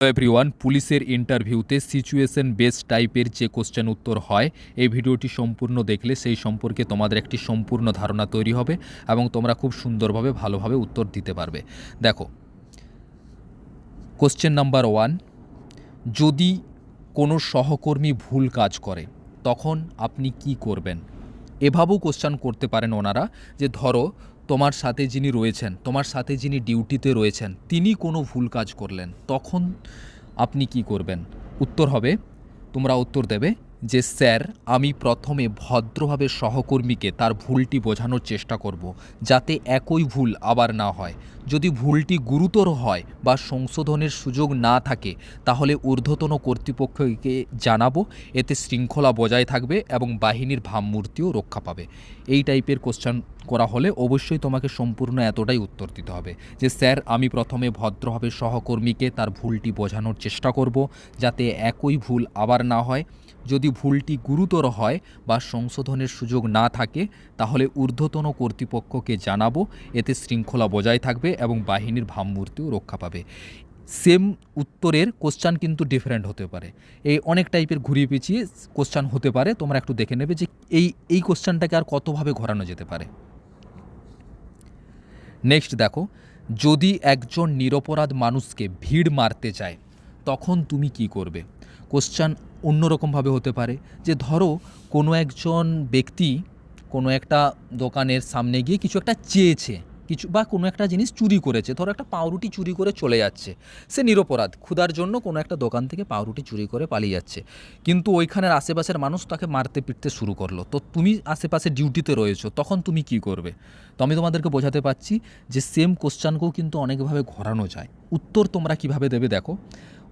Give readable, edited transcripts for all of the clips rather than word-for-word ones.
Everyone, পুলিশের ইন্টারভিউতে situation base টাইপের যে কোশ্চেন উত্তর হয়, এই ভিডিওটি সম্পূর্ণ দেখলে সেই সম্পর্কে তোমাদের একটি সম্পূর্ণ ধারণা তৈরি হবে এবং তোমরা খুব সুন্দরভাবে ভালোভাবে উত্তর দিতে পারবে। দেখো, কোশ্চেন নাম্বার 1, যদি কোনো সহকর্মী ভুল কাজ করে তখন আপনি কি করবেন? এভাবেও কোশ্চেন করতে পারেন ওনারা, যে ধরো তোমার সাথে যিনি রয়েছেন, তোমার সাথে যিনি ডিউটিতে রয়েছেন, তিনি কোনো ভুল কাজ করলেন, তখন আপনি কি করবেন? উত্তর হবে, তোমরা উত্তর দেবে যে স্যার, আমি প্রথমে ভদ্রভাবে সহকর্মীকে তার ভুলটি বোঝানোর চেষ্টা করব, যাতে একই ভুল আবার না হয়। যদি ভুলটি গুরুতর হয় বা সংশোধনের সুযোগ না থাকে, তাহলে ঊর্ধ্বতন কর্তৃপক্ষকে জানাবো। এতে শৃঙ্খলা বজায় থাকবে এবং বাহিনীর ভাবমূর্তিও রক্ষা পাবে। এই টাইপের কোশ্চেন করা হলে অবশ্যই তোমাকে সম্পূর্ণ এতটাই উত্তর দিতে হবে যে স্যার, আমি প্রথমে ভদ্রভাবে সহকর্মীকে তার ভুলটি বোঝানোর চেষ্টা করব, যাতে একই ভুল আবার না হয়। যদি ভুলটি গুরুতর হয় বা সংশোধনের সুযোগ না থাকে, তাহলে ঊর্ধ্বতন কর্তৃপক্ষকে জানাবো। এতে শৃঙ্খলা বজায় থাকবে এবং বাহিনীর ভাবমূর্তিও রক্ষা পাবে। সেম উত্তরের কোশ্চান কিন্তু ডিফারেন্ট হতে পারে। এই অনেক টাইপের ঘুরিয়ে পেঁচিয়ে কোশ্চান হতে পারে। তোমরা একটু দেখে নেবে যে এই কোশ্চানটাকে আর কতভাবে ঘোরানো যেতে পারে। নেক্সট দেখো, যদি একজন নিরপরাধ মানুষকে ভিড় মারতে চায় তখন তুমি কি করবে? কোশ্চান অন্যরকমভাবে হতে পারে, যে ধরো কোনো একজন ব্যক্তি কোনো একটা দোকানের সামনে গিয়ে কিছু একটা চেয়েছে, কিছু বা কোনো একটা জিনিস চুরি করেছে, ধরো একটা পাউরুটি চুরি করে চলে যাচ্ছে। সে নিরপরাধ, ক্ষুধার জন্য কোনো একটা দোকান থেকে পাউরুটি চুরি করে পালিয়ে যাচ্ছে, কিন্তু ওইখানের আশেপাশের মানুষ তাকে মারতে পিটতে শুরু করলো। তো তুমি আশেপাশে ডিউটিতে রয়েছো, তখন তুমি কি করবে? তো আমি তোমাদেরকে বোঝাতে পারছি যে সেম কোশ্চানকেও কিন্তু অনেকভাবে ঘোরানো যায়। উত্তর তোমরা কিভাবে দেবে দেখো,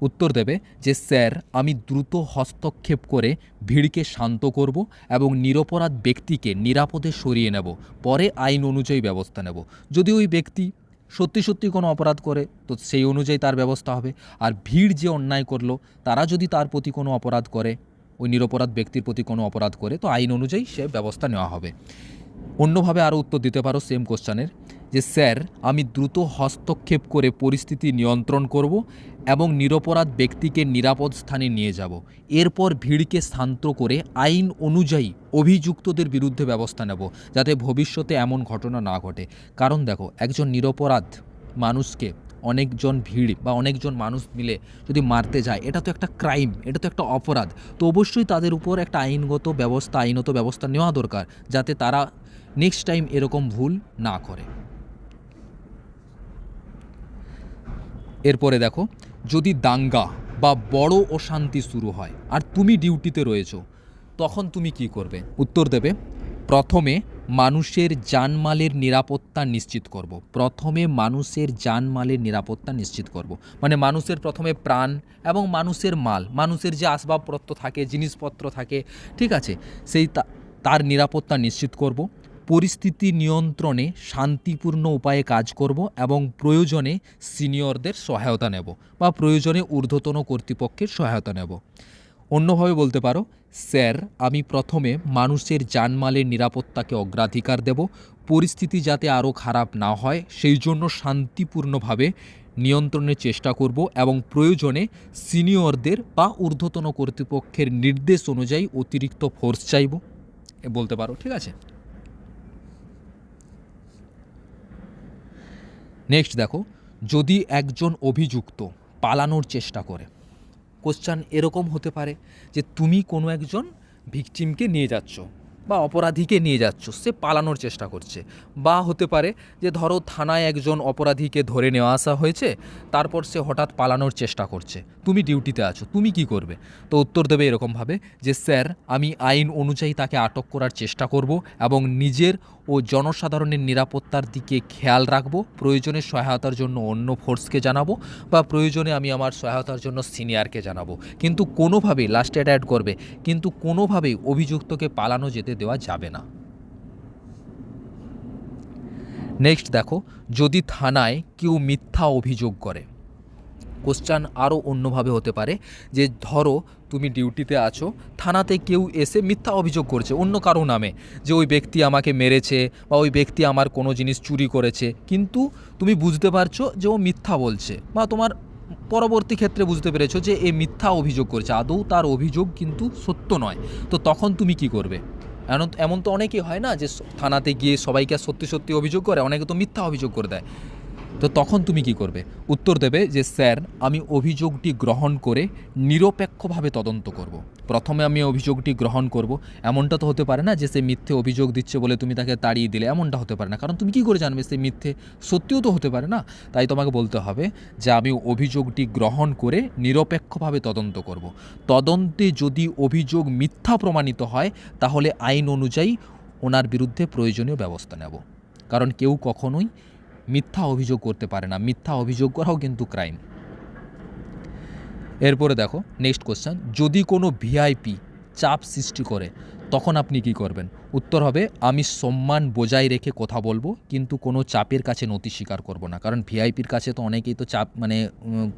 উত্তর দেবে যে স্যার, আমি দ্রুত হস্তক্ষেপ করে ভিড়কে শান্ত করব এবং নিরপরাধ ব্যক্তিকে নিরাপদে সরিয়ে নেব, পরে আইন অনুযায়ী ব্যবস্থা নেব। যদি ওই ব্যক্তি সত্যি সত্যি কোনো অপরাধ করে তো সেই অনুযায়ী তার ব্যবস্থা হবে, আর ভিড় যে অন্যায় করলো তারা যদি তার প্রতি কোনো অপরাধ করে, ওই নিরপরাধ ব্যক্তির প্রতি কোনো অপরাধ করে, তো আইন অনুযায়ী সে ব্যবস্থা নেওয়া হবে। অন্যভাবে আরও উত্তর দিতে পারো সেম কোশ্চানের, যে স্যার, আমি দ্রুত হস্তক্ষেপ করে পরিস্থিতি নিয়ন্ত্রণ করব এবং নিরপরাধ ব্যক্তিকে নিরাপদ স্থানে নিয়ে যাব। এরপর ভিড়কে শান্ত করে আইন অনুযায়ী অভিযুক্তদের বিরুদ্ধে ব্যবস্থা নেব, যাতে ভবিষ্যতে এমন ঘটনা না ঘটে। কারণ দেখো, একজন নিরপরাধ মানুষকে অনেকজন ভিড় বা অনেকজন মানুষ মিলে যদি মারতে যায়, এটা তো একটা ক্রাইম, এটা তো একটা অপরাধ। তো অবশ্যই তাদের উপর একটা আইনত ব্যবস্থা নেওয়া দরকার, যাতে তারা নেক্সট টাইম এরকম ভুল না করে। এরপরে দেখো, যদি দাঙ্গা বা বড় অশান্তি শুরু হয় আর তুমি ডিউটিতে রয়েছো, তখন তুমি কি করবে? উত্তর দেবে, প্রথমে মানুষের জানমালের নিরাপত্তা নিশ্চিত করব। প্রথমে মানুষের জানমালের নিরাপত্তা নিশ্চিত করব, মানে মানুষের প্রথমে প্রাণ এবং মানুষের মাল, মানুষের যে আসবাবপত্র থাকে, জিনিসপত্র থাকে, ঠিক আছে, সেই তার নিরাপত্তা নিশ্চিত করব। পরিস্থিতি নিয়ন্ত্রণে শান্তিপূর্ণ উপায়ে কাজ করব এবং প্রয়োজনে সিনিয়রদের সহায়তা নেব বা প্রয়োজনে ঊর্ধ্বতন কর্তৃপক্ষের সহায়তা নেব। অন্যভাবে বলতে পারো, স্যার, আমি প্রথমে মানুষের জানমালের নিরাপত্তাকে অগ্রাধিকার দেব। পরিস্থিতি যাতে আরও খারাপ না হয় সেই জন্য শান্তিপূর্ণভাবে নিয়ন্ত্রণের চেষ্টা করব এবং প্রয়োজনে সিনিয়রদের বা ঊর্ধ্বতন কর্তৃপক্ষের নির্দেশ অনুযায়ী অতিরিক্ত ফোর্স চাইব, বলতে পারো। ঠিক আছে, নেক্সট দেখো, যদি একজন অভিযুক্ত পালানোর চেষ্টা করে। কোশ্চান এরকম হতে পারে যে তুমি কোনো একজন ভিকটিমকে নিয়ে যাচ্ছ বা অপরাধীকে নিয়ে যাচ্ছ, সে পালানোর চেষ্টা করছে। বা হতে পারে যে ধরো থানায় একজন অপরাধীকে ধরে নেওয়া আসা হয়েছে, তারপর সে হঠাৎ পালানোর চেষ্টা করছে, তুমি ডিউটিতে আছো, তুমি কি করবে? তো উত্তর দেবে এরকমভাবে, যে স্যার, আমি আইন অনুযায়ী তাকে আটক করার চেষ্টা করব এবং নিজের ও জনসাধারণের নিরাপত্তার দিকে খেয়াল রাখব। প্রয়োজনে সহায়তার জন্য অন্য ফোর্সকে জানাবো বা প্রয়োজনে আমি আমার সহায়তার জন্য সিনিয়রকে জানাবো, কিন্তু কোনোভাবেই লাস্টে অ্যাড করবে, কিন্তু কোনোভাবেই অভিযুক্তকে পালানো যেতে দেওয়া যাবে না। নেক্সট দেখো, যদি থানায় কেউ মিথ্যা অভিযোগ করে। কোশ্চান আরও অন্যভাবে হতে পারে, যে ধরো তুমি ডিউটিতে আছো, থানাতে কেউ এসে মিথ্যা অভিযোগ করছে অন্য কারো নামে, যে ওই ব্যক্তি আমাকে মেরেছে বা ওই ব্যক্তি আমার কোনো জিনিস চুরি করেছে, কিন্তু তুমি বুঝতে পারছো যে ও মিথ্যা বলছে বা তোমার পরবর্তী ক্ষেত্রে বুঝতে পেরেছো যে এ মিথ্যা অভিযোগ করছে, আদৌ তার অভিযোগ কিন্তু সত্য নয়, তো তখন তুমি কি করবে? এমন এমন তো অনেকেই হয় না যে থানাতে গিয়ে সবাইকে সত্যি সত্যি অভিযোগ করে, অনেকে তো মিথ্যা অভিযোগ করে দেয়, তো তখন তুমি কি করবে? উত্তর দেবে যে স্যার আমি অভিযোগটি গ্রহণ করে নিরপেক্ষভাবে তদন্ত করব। প্রথমে আমি অভিযোগটি গ্রহণ করব, এমনটা তো হতে পারে না যে সে মিথ্যে অভিযোগ দিচ্ছে বলে তুমি তাকে তাড়িয়ে দিলে, এমনটা হতে পারে না, কারণ তুমি কি করে জানবে সে মিথ্যে? সত্যিও তো হতে পারে না। তাই তোমাকে বলতে হবে যে আমি অভিযোগটি গ্রহণ করে নিরপেক্ষভাবে তদন্ত করব। তদন্তে যদি অভিযোগ মিথ্যা প্রমাণিত হয় তাহলে আইন অনুযায়ী ওনার বিরুদ্ধে প্রয়োজনীয় ব্যবস্থা নেব, কারণ কেউ কখনোই মিথ্যা অভিযোগ করতে পারে না, মিথ্যা অভিযোগ করাও কিন্তু ক্রাইম। এরপরে দেখো নেক্সট কোশ্চেন, যদি কোনো ভিআইপি চাপ সৃষ্টি করে তখন আপনি কি করবেন? উত্তর হবে আমি সম্মান বজায় রেখে কথা বলবো, কিন্তু কোনো চাপের কাছে নতি স্বীকার করব না, কারণ ভিআইপির কাছে তো অনেকেই তো চাপ মানে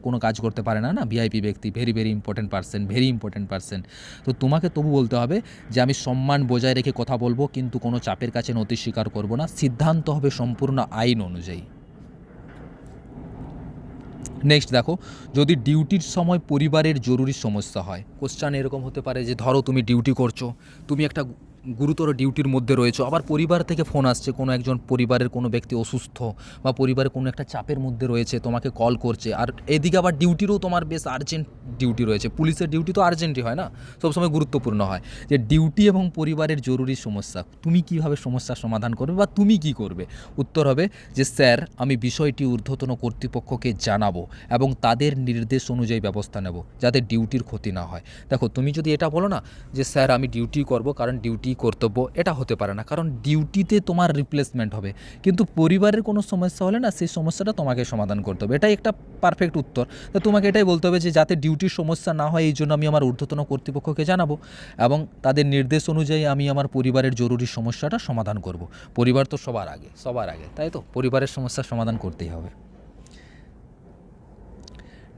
কোনো কাজ করতে পারে না, না ভিআইপি ব্যক্তি ভেরি ভেরি ইম্পর্টেন্ট পার্সন, তো তোমাকে তবু বলতে হবে যে আমি সম্মান বজায় রেখে কথা বলবো, কিন্তু কোনো চাপের কাছে নতি স্বীকার করব না, সিদ্ধান্ত হবে সম্পূর্ণ আইন অনুযায়ী। নেক্সট দেখো, যদি ডিউটির সময় পরিবারের জরুরি সমস্যা হয়, কোশ্চেন এরকম হতে পারে যে ধরো তুমি ডিউটি করছো, তুমি একটা গুরুতর ডিউটির মধ্যে রয়েছো, আবার পরিবার থেকে ফোন আসছে, কোনো একজন পরিবারের কোনো ব্যক্তি অসুস্থ বা পরিবারের কোনো একটা চাপের মধ্যে রয়েছে, তোমাকে কল করছে, আর এদিকে আবার ডিউটিরও তোমার বেশ আর্জেন্ট ডিউটি রয়েছে, পুলিশের ডিউটি তো আর্জেন্টই হয় না, সবসময় গুরুত্বপূর্ণ হয়, যে ডিউটি এবং পরিবারের জরুরি সমস্যা, তুমি কীভাবে সমস্যার সমাধান করবে বা তুমি কি করবে? উত্তর হবে যে স্যার আমি বিষয়টি ঊর্ধ্বতন কর্তৃপক্ষকে জানাবো এবং তাদের নির্দেশ অনুযায়ী ব্যবস্থা নেব যাতে ডিউটির ক্ষতি না হয়। দেখো তুমি যদি এটা বলো না যে স্যার আমি ডিউটি করব কারণ ডিউটি কর্তব্য, এটা হতে পারে না, কারণ ডিউটিতে তোমার রিপ্লেসমেন্ট হবে, কিন্তু পরিবারের কোনো সমস্যা হলে না সেই সমস্যাটা তোমাকে সমাধান করতে হবে, এটাই একটা পারফেক্ট উত্তর। তো তোমাকে এটাই বলতে হবে যে যাতে ডিউটির সমস্যা না হয় এই জন্য আমি আমার ঊর্ধ্বতন কর্তৃপক্ষকে জানাবো এবং তাদের নির্দেশ অনুযায়ী আমি আমার পরিবারের জরুরি সমস্যাটা সমাধান করব। পরিবার তো সবার আগে, তাই তো পরিবারের সমস্যার সমাধান করতেই হবে।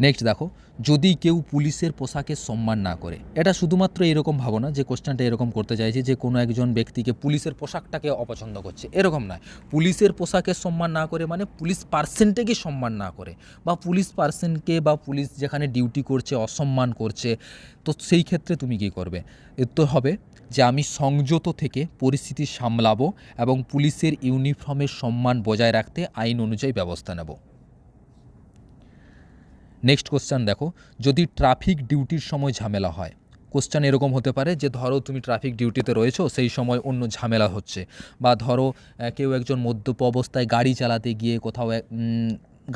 নেক্সট দেখো, যদি কেউ পুলিশের পোশাকে সম্মান না করে, এটা শুধুমাত্র এরকম ভাবো না যে কোশ্চেনটা এরকম করতে চাইছে যে কোনো একজন ব্যক্তিকে পুলিশের পোশাকটাকে অপছন্দ করছে, এরকম নয়। পুলিশের পোশাকে সম্মান না করে মানে পুলিশ পার্সনটাকে সম্মান না করে, বা পুলিশ পার্সনকে বা পুলিশ যেখানে ডিউটি করছে অসম্মান করছে, তো সেই ক্ষেত্রে তুমি কী করবে? উত্তর হবে যে আমি সংযত থেকে পরিস্থিতি সামলাবো এবং পুলিশের ইউনিফর্মের সম্মান বজায় রাখতে আইন অনুযায়ী ব্যবস্থা নেব। নেক্সট কোশ্চেন দেখো, যদি ট্রাফিক ডিউটির সময় ঝামেলা হয়, কোশ্চেন এরকম হতে পারে যে ধরো তুমি ট্রাফিক ডিউটিতে রয়েছো, সেই সময় অন্য ঝামেলা হচ্ছে, বা ধরো কেউ একজন মদ্যপ অবস্থায় গাড়ি চালাতে গিয়ে কোথাও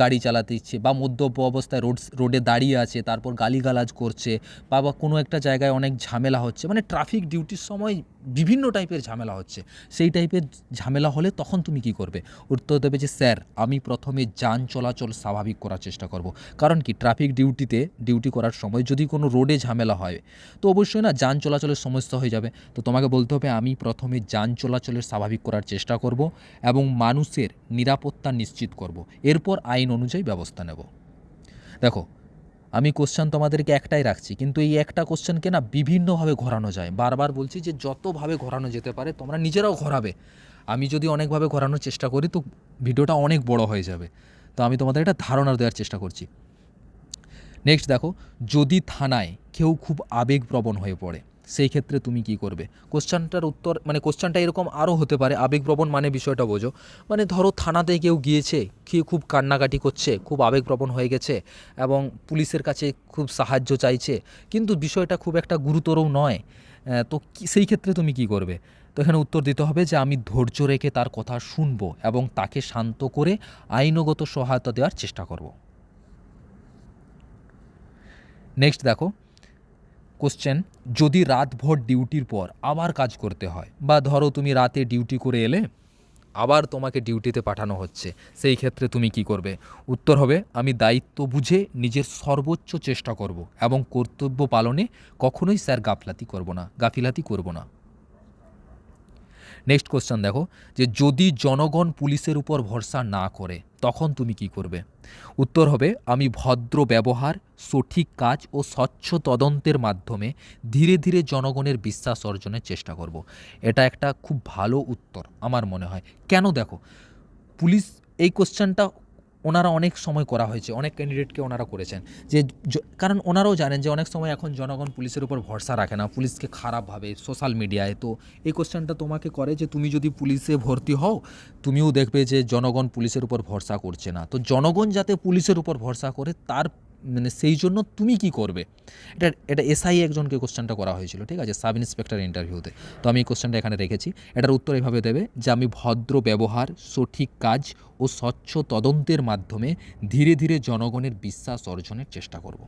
গাড়ি চালাতে ইচ্ছে বা মদ্যপ অবস্থায় রোডে দাঁড়িয়ে আছে, তারপর গালিগালাজ করছে, বা কোনো একটা জায়গায় অনেক ঝামেলা হচ্ছে, মানে ট্রাফিক ডিউটির সময় বিভিন্ন টাইপের ঝামেলা হচ্ছে, সেই টাইপের ঝামেলা হলে তখন তুমি কি করবে? উত্তর দেবে যে স্যার আমি প্রথমে যান চলাচল স্বাভাবিক করার চেষ্টা করব, কারণ কি ট্রাফিক ডিউটি করার সময় যদি কোনো রোডে ঝামেলা হয় তো অবশ্যই না যান চলাচলের সমস্যা হয়ে যাবে, তো তোমাকে বলতে হবে আমি প্রথমে যান চলাচলের স্বাভাবিক করার চেষ্টা করব এবং মানুষের নিরাপত্তা নিশ্চিত করব, এরপর আইন অনুযায়ী ব্যবস্থা নেব। দেখো আমি কোশ্চেন তোমাদেরকে একটাই রাখছি, কিন্তু এই একটা কোশ্চেনকে না বিভিন্নভাবে ঘোরানো যায়, বারবার বলছি যে যতভাবে ঘোরানো যেতে পারে তোমরা নিজেরাও ঘোরাবে, আমি যদি অনেকভাবে ঘোরানোর চেষ্টা করি তো ভিডিওটা অনেক বড় হয়ে যাবে, তো আমি তোমাদের একটা ধারণা দেওয়ার চেষ্টা করছি। নেক্সট দেখো, যদি থানায় কেউ খুব আবেগপ্রবণ হয়ে পড়ে সেই ক্ষেত্রে তুমি কি করবে? কোশ্চেনটার উত্তর মানে কোশ্চেনটা এরকম আরও হতে পারে, আবেগপ্রবণ মানে বিষয়টা বোঝো, মানে ধরো থানাতে কেউ গিয়েছে, কেউ খুব কান্নাকাটি করছে, খুব আবেগপ্রবণ হয়ে গেছে এবং পুলিশের কাছে খুব সাহায্য চাইছে, কিন্তু বিষয়টা খুব একটা গুরুতরও নয়, তো সেই ক্ষেত্রে তুমি কি করবে? তো এখানে উত্তর দিতে হবে যে আমি ধৈর্য রেখে তার কথা শুনবো এবং তাকে শান্ত করে আইনগত সহায়তা দেওয়ার চেষ্টা করব। নেক্সট দেখো কোশ্চেন, যদি রাতভর ডিউটির পর আবার কাজ করতে হয়, বা ধরো তুমি রাতে ডিউটি করে এলে আবার তোমাকে ডিউটিতে পাঠানো হচ্ছে, সেই ক্ষেত্রে তুমি কি করবে? উত্তর হবে আমি দায়িত্ব বুঝে নিজের সর্বোচ্চ চেষ্টা করব এবং কর্তব্য পালনে কখনোই স্যার গাফিলাতি করব না। নেক্সট কোশ্চেন দেখো, যে যদি জনগণ পুলিশের উপর ভরসা না করে তখন তুমি কি করবে? উত্তর হবে আমি ভদ্র ব্যবহার, সঠিক কাজ ও স্বচ্ছ তদন্তের মাধ্যমে ধীরে ধীরে জনগণের বিশ্বাস অর্জনের চেষ্টা করব। এটা একটা খুব ভালো উত্তর আমার মনে হয়। কেন? দেখো পুলিশ এই কোশ্চেনটা ওনারা অনেক সময় করা হয়েছে, অনেক ক্যান্ডিডেটকে ওনারা করেছেন যে কারণ ওনারাও জানেন যে অনেক সময় এখন জনগণ পুলিশের উপর ভরসা রাখে না, পুলিশকে খারাপভাবে সোশ্যাল মিডিয়ায়। তো এই কোশ্চেনটা তোমাকে করে যে তুমি যদি পুলিশে ভর্তি হও, তুমিও দেখবে যে জনগণ পুলিশের উপর ভরসা করছে না, তো জনগণ যাতে পুলিশের উপর ভরসা করে তার মানে সেই জন্য তুমি কি করবে। এটা এসআই একজনকে কোশ্চেনটা করা হয়েছিল, ঠিক আছে, সাব ইন্সপেক্টর ইন্টারভিউতে। তো আমি এই কোশ্চেনটা এখানে রেখেছি। এটার উত্তর এভাবে দেবে যে আমি ভদ্র ব্যবহার, সঠিক কাজ ও স্বচ্ছ তদন্তের মাধ্যমে ধীরে ধীরে জনগণের বিশ্বাস অর্জনের চেষ্টা করব।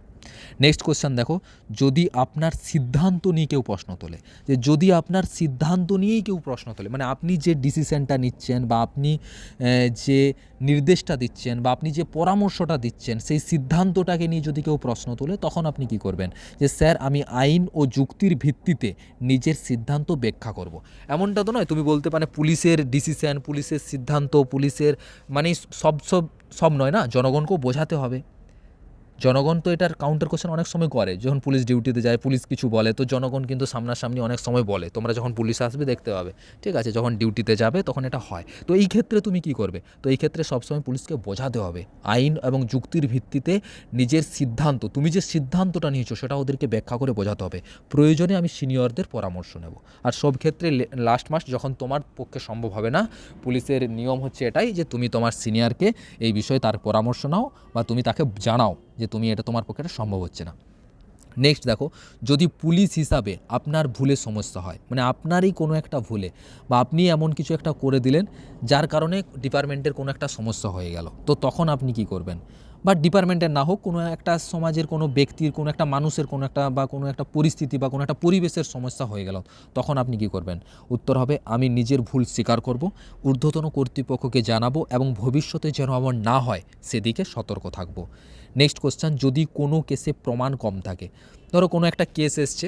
নেক্সট কোশ্চেন দেখো, যদি আপনার সিদ্ধান্ত নিয়ে কেউ প্রশ্ন তোলে, যে যদি আপনার সিদ্ধান্ত নিয়েই কেউ প্রশ্ন তোলে, মানে আপনি যে ডিসিশনটা নিচ্ছেন বা আপনি যে নির্দেশটা দিচ্ছেন বা আপনি যে পরামর্শটা দিচ্ছেন সেই সিদ্ধান্তটাকে নিয়ে যদি কেউ প্রশ্ন তোলে, তখন আপনি কি করবেন, যে স্যার আমি আইন ও যুক্তির ভিত্তিতে নিজের সিদ্ধান্ত ব্যাখ্যা করব। এমনটা তো নয় তুমি বলতে পারে পুলিশের ডিসিশন, পুলিশের সিদ্ধান্ত, পুলিশের মানে সব নয় না, জনগণকেও বোঝাতে হবে। জনগণ তো এটার কাউন্টার কোশ্চেন অনেক সময় করে, যখন পুলিশ ডিউটিতে যায় পুলিশ কিছু বলে, তো জনগণ কিন্তু সামনাসামনি অনেক সময় বলে, তোমরা যখন পুলিশ আসবে দেখতে পাবে, ঠিক আছে, যখন ডিউটিতে যাবে তখন এটা হয়। তো এই ক্ষেত্রে তুমি কি করবে, তো এই ক্ষেত্রে সবসময় পুলিশকে বোঝাতে হবে আইন এবং যুক্তির ভিত্তিতে নিজের সিদ্ধান্ত, তুমি যে সিদ্ধান্তটা নিয়েছো সেটা ওদেরকে ব্যাখ্যা করে বোঝাতে হবে। প্রয়োজনে আমি সিনিয়রদের পরামর্শ নেব। আর সব ক্ষেত্রে লাস্ট মাস্ট যখন তোমার পক্ষে সম্ভব হবে না, পুলিশের নিয়ম হচ্ছে এটাই যে তুমি তোমার সিনিয়রকে এই বিষয়ে তার পরামর্শ নাও বা তুমি তাকে জানাও যে তুমি এটা তোমার পক্ষে এটা সম্ভব হচ্ছে না। নেক্সট দেখো, যদি পুলিশ হিসাবে আপনার ভুলে সমস্যা হয়, মানে আপনারই কোনো একটা ভুলে বা আপনি এমন কিছু একটা করে দিলেন যার কারণে ডিপার্টমেন্টের কোনো একটা সমস্যা হয়ে গেল, তো তখন আপনি কি করবেন, বা ডিপার্টমেন্টের না হোক, কোনো একটা সমাজের কোনো ব্যক্তির, কোনো একটা মানুষের কোনো একটা বা কোনো একটা পরিস্থিতি বা কোনো একটা পরিবেশের সমস্যা হয়ে গেল, তখন আপনি কি করবেন। উত্তর হবে আমি নিজের ভুল স্বীকার করব, ঊর্ধ্বতন কর্তৃপক্ষকে জানাবো এবং ভবিষ্যতে যেন আমার না হয় সেদিকে সতর্ক থাকব। নেক্সট কোশ্চেন, যদি কোনো কেসে প্রমাণ কম থাকে, ধরো কোনো একটা কেস এসছে,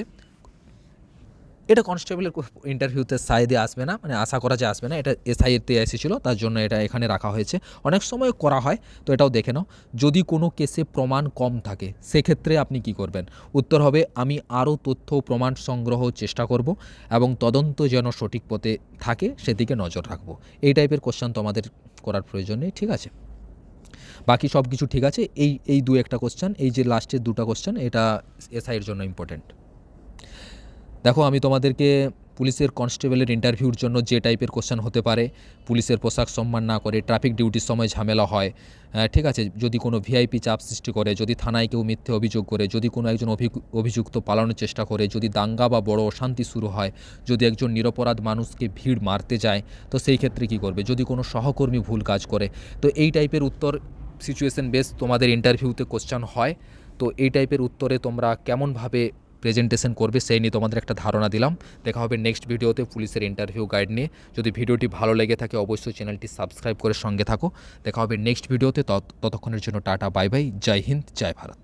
এটা কনস্টেবলের ইন্টারভিউতে সাইডে আসবে না, মানে আশা করা যে আসবে না, এটা এসআইতে এসেছিলো তার জন্য এটা এখানে রাখা হয়েছে, অনেক সময় করা হয়, তো এটাও দেখে নাও। যদি কোনো কেসে প্রমাণ কম থাকে সেক্ষেত্রে আপনি কি করবেন। উত্তর হবে আমি আরও তথ্য প্রমাণ সংগ্রহ চেষ্টা করব এবং তদন্ত যেন সঠিক পথে থাকে সেদিকে নজর রাখবো। এই টাইপের কোশ্চেন তো আমাদের করার প্রয়োজন নেই, ঠিক আছে। বাকি সব কিছু ঠিক আছে, এই দু একটা কোশ্চেন, এই যে লাস্টের দুটো কোশ্চেন এটা এসআইয়ের জন্য ইম্পর্টেন্ট। দেখো আমি তোমাদেরকে পুলিশের কনস্টেবলের ইন্টারভিউর জন্য যে টাইপের কোশ্চেন হতে পারে, পুলিশের পোশাক সম্মান না করে, ট্রাফিক ডিউটির সময় ঝামেলা হয়, ঠিক আছে, যদি কোনো ভিআইপি চাপ সৃষ্টি করে, যদি থানায় কেউ মিথ্যে অভিযোগ করে, যদি কোনো একজন অভিযুক্ত পালানোর চেষ্টা করে, যদি দাঙ্গা বা বড় অশান্তি শুরু হয়, যদি একজন নিরপরাধ মানুষকে ভিড় মারতে যায়, তো সেই ক্ষেত্রে কী করবে, যদি কোনো সহকর্মী ভুল কাজ করে, তো এই টাইপের উত্তর সিচুয়েশন বেস তোমাদের ইন্টারভিউতে কোশ্চেন হয়। তো এই টাইপের উত্তরে তোমরা কেমনভাবে প্রেজেন্টেশন করবে সেই নিয়ে তোমাদের একটা ধারণা দিলাম। দেখা হবে নেক্সট ভিডিওতে পুলিশের ইন্টারভিউ গাইড নিয়ে। যদি ভিডিওটি ভালো লেগে থাকে অবশ্যই চ্যানেলটি সাবস্ক্রাইব করে সঙ্গে থাকো। দেখা হবে নেক্সট ভিডিওতে, ততক্ষণের জন্য টাটা, বাই বাই, জয় হিন্দ, জয় ভারত।